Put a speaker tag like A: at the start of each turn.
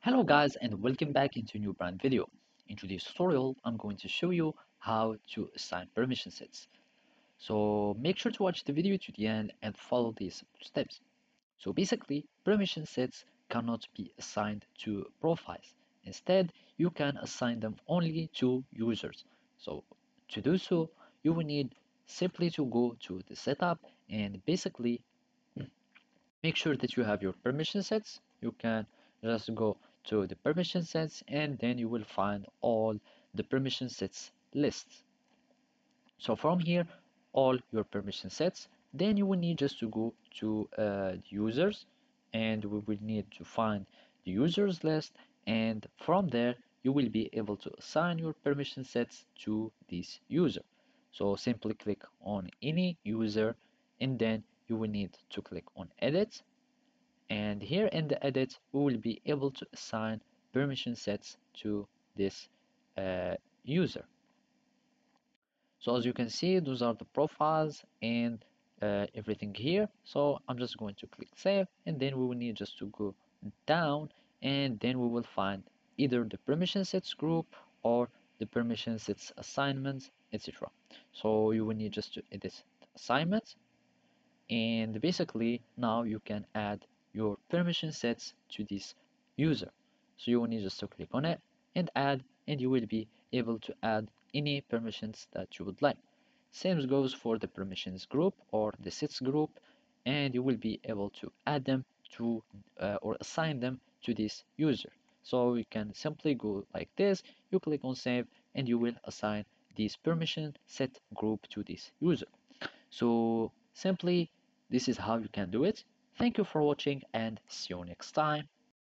A: Hello guys and welcome back into a new brand video. In today's tutorial, I'm going to show you how to assign permission sets. So make sure to watch the video to the end and follow these steps. So basically, permission sets cannot be assigned to profiles. Instead, you can assign them only to users. So to do so, you will need simply to go to the setup and basically make sure that you have your permission sets. You can just go to the permission sets and then you will find all the permission sets lists. So from here, all your permission sets, then you will need just to go to the users and we will need to find the users list, and from there you will be able to assign your permission sets to this user. So simply click on any user and then you will need to click on edit, and here in the edit we will be able to assign permission sets to this uh, user. So as you can see, those are the profiles and everything here. So I'm just going to click save, and then we will need just to go down, and then we will find either the permission sets group or the permission sets assignments, etc. So you will need just to edit assignments, and basically now you can add your permission sets to this user. So you will need just to click on it and add, and you will be able to add any permissions that you would like. Same goes for the permissions group or the sets group, and you will be able to add them to or assign them to this user. So you can simply go like this, you click on save, and you will assign this permission set group to this user. So simply, this is how you can do it. Thank you for watching and see you next time.